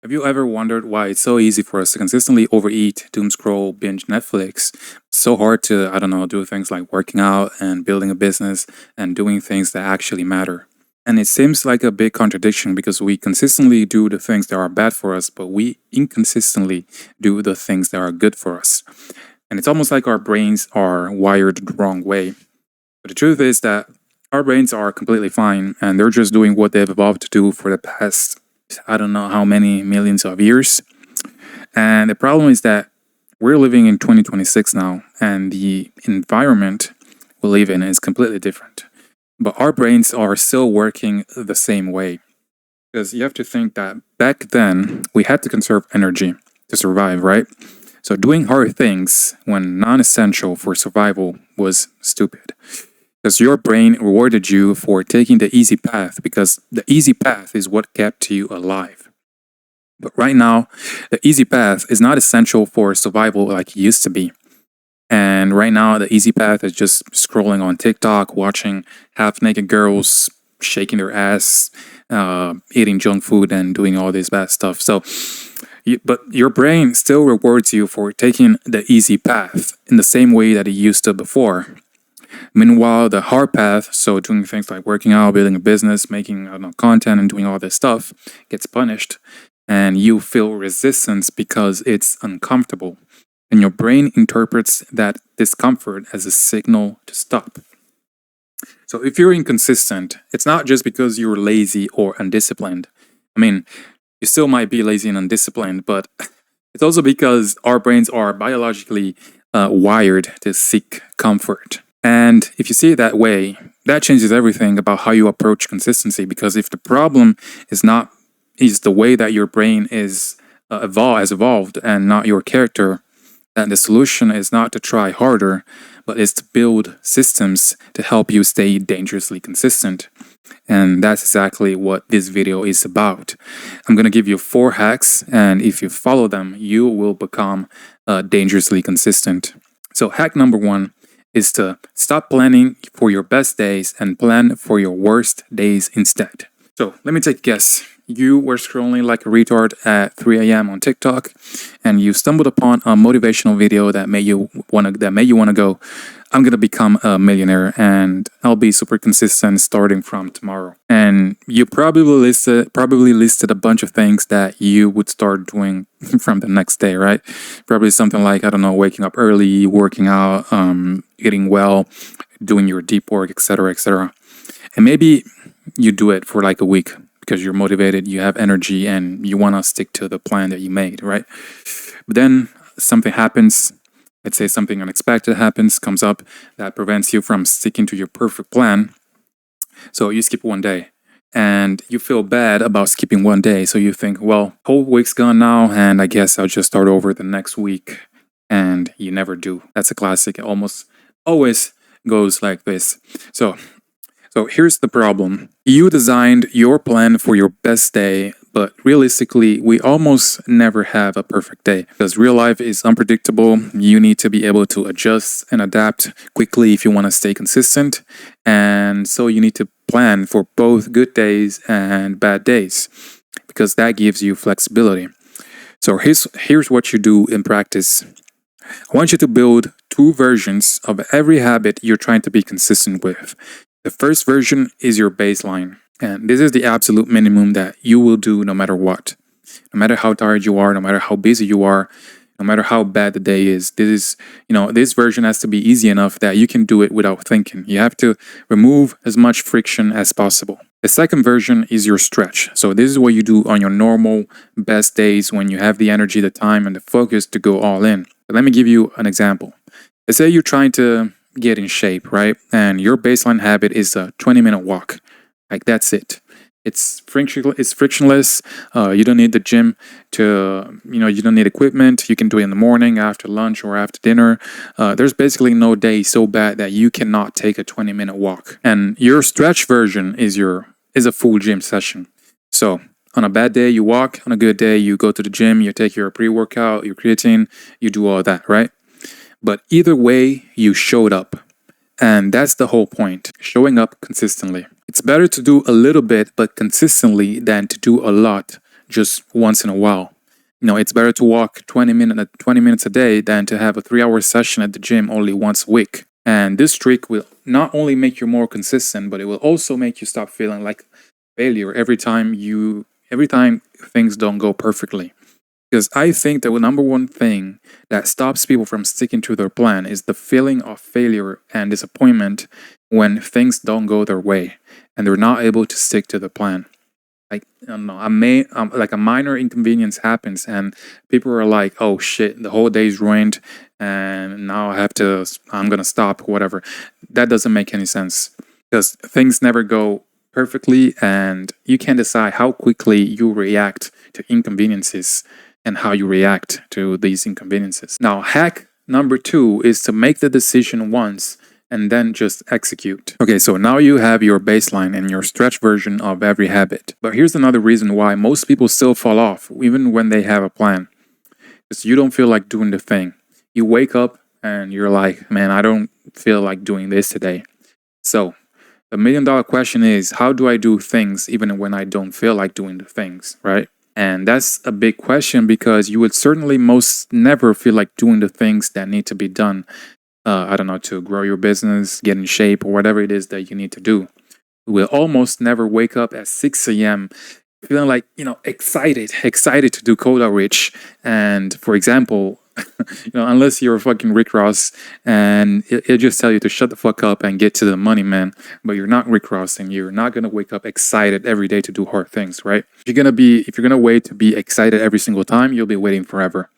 Have you ever wondered why it's so easy for us to consistently overeat, doom scroll, binge Netflix? So hard to, I don't know, do things like working out and building a business and doing things that actually matter. And it seems like a big contradiction because we consistently do the things that are bad for us, but we inconsistently do the things that are good for us. And it's almost like our brains are wired the wrong way. But the truth is that our brains are completely fine and they're just doing what they've evolved to do for the past, I don't know how many millions of years. And the problem is that we're living in 2026 now, and the environment we live in is completely different. But our brains are still working the same way. Because you have to think that back then, we had to conserve energy to survive, right? So doing hard things when non essential for survival was stupid. Because your brain rewarded you for taking the easy path, because the easy path is what kept you alive. But right now, the easy path is not essential for survival like it used to be. And right now, the easy path is just scrolling on TikTok, watching half naked girls shaking their ass, eating junk food, and doing all this bad stuff. But your brain still rewards you for taking the easy path in the same way that it used to before. Meanwhile, the hard path, so doing things like working out, building a business, making I don't know, content, and doing all this stuff, gets punished. And you feel resistance because it's uncomfortable. And your brain interprets that discomfort as a signal to stop. So if you're inconsistent, it's not just because you're lazy or undisciplined. I mean, you still might be lazy and undisciplined, but it's also because our brains are biologically wired to seek comfort. And if you see it that way, that changes everything about how you approach consistency. Because if the problem is the way that your brain is has evolved and not your character, then the solution is not to try harder, but is to build systems to help you stay dangerously consistent. And that's exactly what this video is about. I'm going to give you 4 hacks, and if you follow them, you will become dangerously consistent. So hack number 1 is to stop planning for your best days and plan for your worst days instead. So let me take a guess. You were scrolling like a retard at 3 a.m. on TikTok, and you stumbled upon a motivational video that made you wanna go, I'm gonna become a millionaire and I'll be super consistent starting from tomorrow. And you probably listed a bunch of things that you would start doing from the next day, right? Probably something like, I don't know, waking up early, working out, eating well, doing your deep work, etc., etc. And maybe you do it for like a week because you're motivated, you have energy, and you want to stick to the plan that you made, right? But then something happens, let's say something unexpected happens, comes up that prevents you from sticking to your perfect plan. So you skip one day and you feel bad about skipping one day. So you think, well, whole week's gone now, and I guess I'll just start over the next week. And you never do. That's a classic. It almost always goes like this. So here's the problem. You designed your plan for your best day, but realistically, we almost never have a perfect day because real life is unpredictable. You need to be able to adjust and adapt quickly if you want to stay consistent. And so you need to plan for both good days and bad days because that gives you flexibility. So here's what you do in practice. I want you to build 2 versions of every habit you're trying to be consistent with. The first version is your baseline, and this is the absolute minimum that you will do no matter what. No matter how tired you are, no matter how busy you are, no matter how bad the day is. This version has to be easy enough that you can do it without thinking. You have to remove as much friction as possible. The second version is your stretch. So this is what you do on your normal best days when you have the energy, the time, and the focus to go all in. But let me give you an example. Let's say you're trying to get in shape, right? And your baseline habit is a 20-minute walk. Like that's it. It's frictionless. You don't need the gym you don't need equipment. You can do it in the morning, after lunch, or after dinner. There's basically no day so bad that you cannot take a 20-minute walk. And your stretch version is a full gym session. So on a bad day, you walk. On a good day, you go to the gym, you take your pre-workout, your creatine, you do all that, right? But either way, you showed up. And that's the whole point, showing up consistently. It's better to do a little bit, but consistently, than to do a lot just once in a while. It's better to walk 20 minutes a day than to have a 3-hour session at the gym only once a week. And this trick will not only make you more consistent, but it will also make you stop feeling like failure every time things don't go perfectly. Because I think that the number one thing that stops people from sticking to their plan is the feeling of failure and disappointment when things don't go their way and they're not able to stick to the plan. Like, I don't know, like a minor inconvenience happens and people are like, oh shit, the whole day's ruined and now I'm gonna stop, whatever. That doesn't make any sense because things never go perfectly and you can decide how quickly you react to inconveniences and how you react to these inconveniences. Now, hack number 2 is to make the decision once and then just execute. Okay, so now you have your baseline and your stretch version of every habit. But here's another reason why most people still fall off, even when they have a plan. Because you don't feel like doing the thing. You wake up and you're like, man, I don't feel like doing this today. So the $1 million question is, how do I do things even when I don't feel like doing the things, right? And that's a big question because you would certainly most never feel like doing the things that need to be done. I don't know, to grow your business, get in shape, or whatever it is that you need to do. You will almost never wake up at 6 a.m. feeling like, excited to do cold outreach. And for example, unless you're fucking Rick Ross and it'll just tell you to shut the fuck up and get to the money, man. But you're not Rick Ross and you're not gonna wake up excited every day to do hard things, right? If you're gonna wait to be excited every single time, you'll be waiting forever.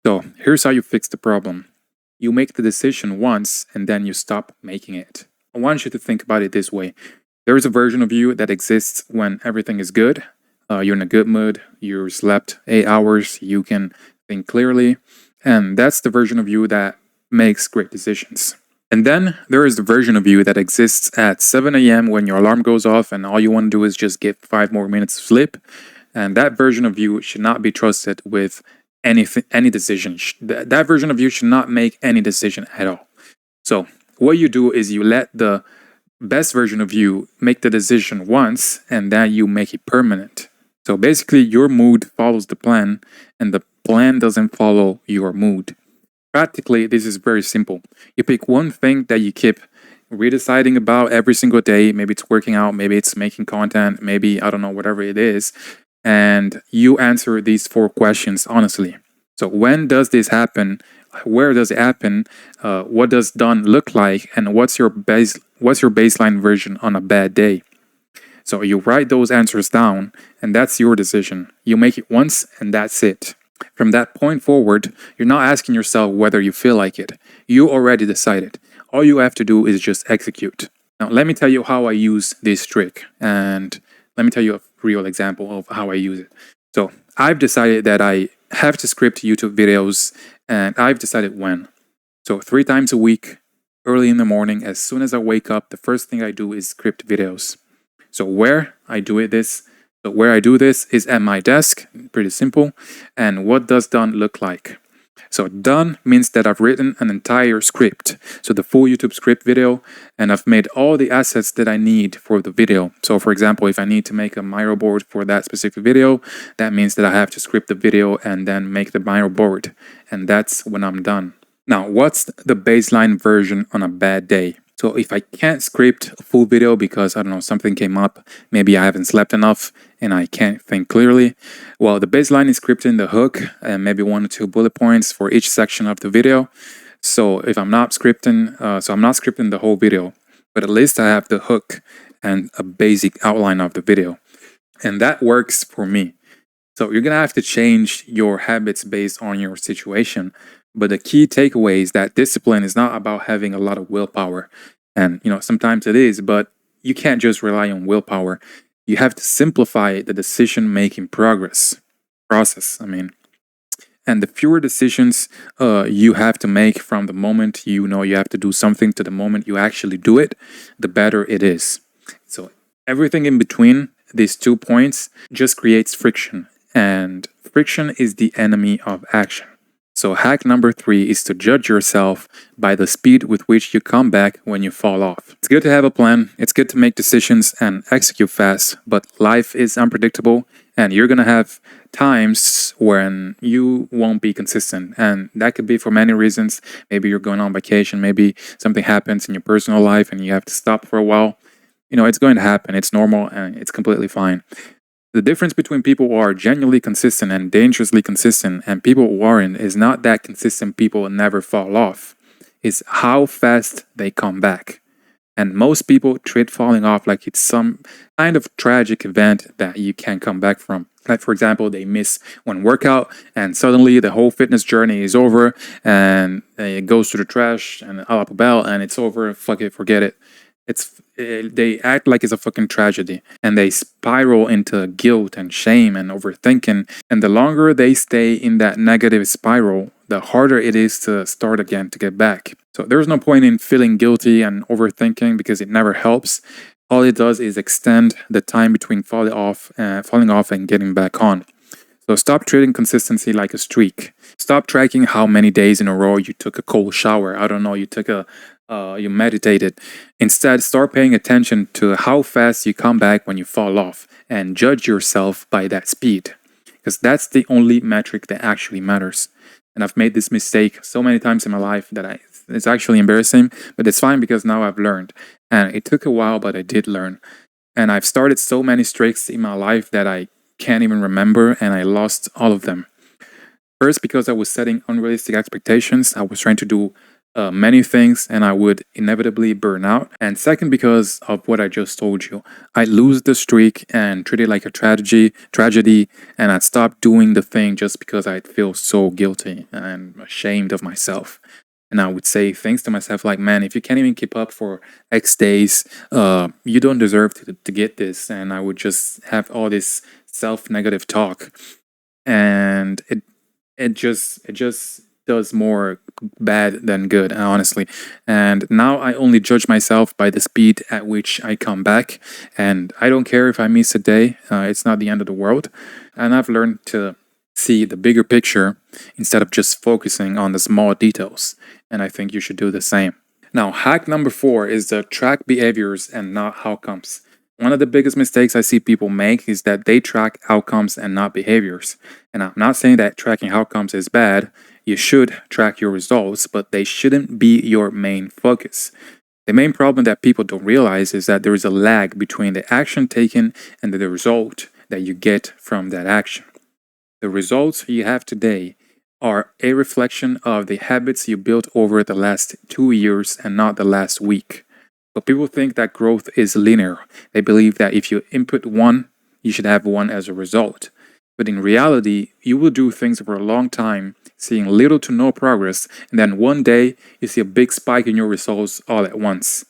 So here's how you fix the problem. You make the decision once and then you stop making it. I want you to think about it this way. There is a version of you that exists when everything is good. You're in a good mood. You slept 8 hours. You can think clearly. And that's the version of you that makes great decisions. And then there is the version of you that exists at 7 a.m. when your alarm goes off and all you want to do is just get 5 more minutes of sleep. And that version of you should not be trusted with any decision. That version of you should not make any decision at all. So what you do is you let the best version of you make the decision once and then you make it permanent. So basically your mood follows the plan and the plan doesn't follow your mood. Practically, this is very simple. You pick one thing that you keep redeciding about every single day. Maybe it's working out, maybe it's making content, maybe, I don't know, whatever it is. And you answer these 4 questions honestly. So when does this happen? Where does it happen? What does done look like? And what's your baseline version on a bad day? So you write those answers down and that's your decision. You make it once and that's it. From that point forward, you're not asking yourself whether you feel like it. You already decided. All you have to do is just execute. Now, let me tell you how I use this trick. And let me tell you a real example of how I use it. So I've decided that I have to script YouTube videos and I've decided when. So 3 times a week, early in the morning, as soon as I wake up, the first thing I do is script videos. So where I do this is at my desk, pretty simple. And what does done look like? So done means that I've written an entire script, so the full YouTube script video, and I've made all the assets that I need for the video. So for example, if I need to make a Miro board for that specific video, that means that I have to script the video and then make the Miro board, and that's when I'm done. Now, what's the baseline version on a bad day? So if I can't script a full video because, I don't know, something came up, maybe I haven't slept enough and I can't think clearly, well, the baseline is scripting the hook and maybe 1 or 2 bullet points for each section of the video. So if I'm not scripting, I'm not scripting the whole video, but at least I have the hook and a basic outline of the video. And that works for me. So you're going to have to change your habits based on your situation. But the key takeaway is that discipline is not about having a lot of willpower. And, sometimes it is, but you can't just rely on willpower. You have to simplify the decision-making process. And the fewer decisions you have to make from the moment you have to do something to the moment you actually do it, the better it is. So everything in between these 2 points just creates friction. And friction is the enemy of action. So hack number 3 is to judge yourself by the speed with which you come back when you fall off. It's good to have a plan, it's good to make decisions and execute fast, but life is unpredictable and you're gonna have times when you won't be consistent, and that could be for many reasons. Maybe you're going on vacation, maybe something happens in your personal life and you have to stop for a while. It's going to happen. It's normal and it's completely fine. The difference between people who are genuinely consistent and dangerously consistent and people who aren't is not that consistent people never fall off. It's how fast they come back. And most people treat falling off like it's some kind of tragic event that you can't come back from. Like, for example, they miss one workout and suddenly the whole fitness journey is over and it goes to the trash and a la poubelle and it's over. Fuck it, forget it. They act like it's a fucking tragedy and they spiral into guilt and shame and overthinking. And the longer they stay in that negative spiral, the harder it is to start again to get back. So there's no point in feeling guilty and overthinking because it never helps. All it does is extend the time between falling off and getting back on. So stop treating consistency like a streak. Stop tracking how many days in a row you took a cold shower. I don't know, you meditated. Instead, start paying attention to how fast you come back when you fall off and judge yourself by that speed. Because that's the only metric that actually matters. And I've made this mistake so many times in my life that it's actually embarrassing, but it's fine because now I've learned. And it took a while, but I did learn. And I've started so many streaks in my life that I can't even remember, and I lost all of them. First, because I was setting unrealistic expectations. I was trying to do many things and I would inevitably burn out. And second, because of what I just told you, I'd lose the streak and treat it like a tragedy, and I'd stop doing the thing just because I'd feel so guilty and ashamed of myself. And I would say things to myself like, man, if you can't even keep up for X days, you don't deserve to get this. And I would just have all this self-negative talk. And it just does more bad than good, honestly. And now I only judge myself by the speed at which I come back. And I don't care if I miss a day. It's not the end of the world. And I've learned to see the bigger picture instead of just focusing on the small details. And I think you should do the same. Now, hack number 4 is to track behaviors and not outcomes. One of the biggest mistakes I see people make is that they track outcomes and not behaviors. And I'm not saying that tracking outcomes is bad. You should track your results, but they shouldn't be your main focus. The main problem that people don't realize is that there is a lag between the action taken and the result that you get from that action. The results you have today are a reflection of the habits you built over the last 2 years and not the last week. But people think that growth is linear. They believe that if you input 1, you should have 1 as a result. But in reality, you will do things for a long time, seeing little to no progress, and then one day you see a big spike in your results all at once.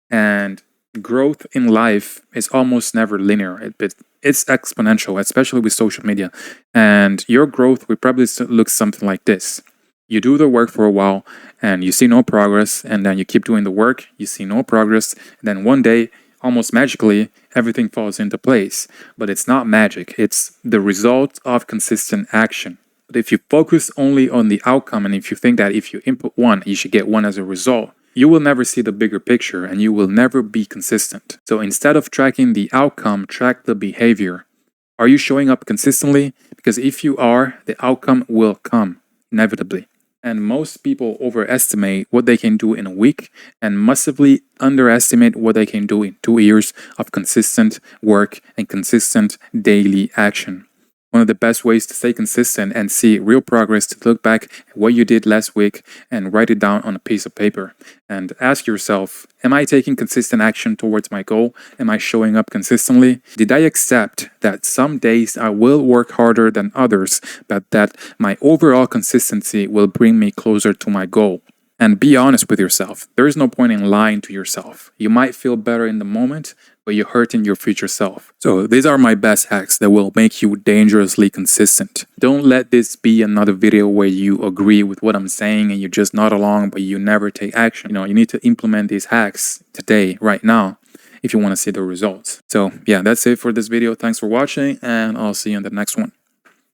And growth in life is almost never linear. It's exponential, especially with social media. And your growth will probably look something like this. You do the work for a while and you see no progress, and then you keep doing the work, you see no progress, and then one day, almost magically, everything falls into place. But it's not magic, it's the result of consistent action. But if you focus only on the outcome, and if you think that if you input 1, you should get 1 as a result, you will never see the bigger picture and you will never be consistent. So instead of tracking the outcome, track the behavior. Are you showing up consistently? Because if you are, the outcome will come, inevitably. And most people overestimate what they can do in a week and massively underestimate what they can do in 2 years of consistent work and consistent daily action. One of the best ways to stay consistent and see real progress to look back at what you did last week and write it down on a piece of paper. And ask yourself, am I taking consistent action towards my goal? Am I showing up consistently? Did I accept that some days I will work harder than others, but that my overall consistency will bring me closer to my goal? And be honest with yourself. There is no point in lying to yourself. You might feel better in the moment, but you're hurting your future self. So these are my best hacks that will make you dangerously consistent. Don't let this be another video where you agree with what I'm saying and you just nod along, but you never take action. You need to implement these hacks today, right now, if you want to see the results. So yeah, that's it for this video. Thanks for watching, and I'll see you in the next one.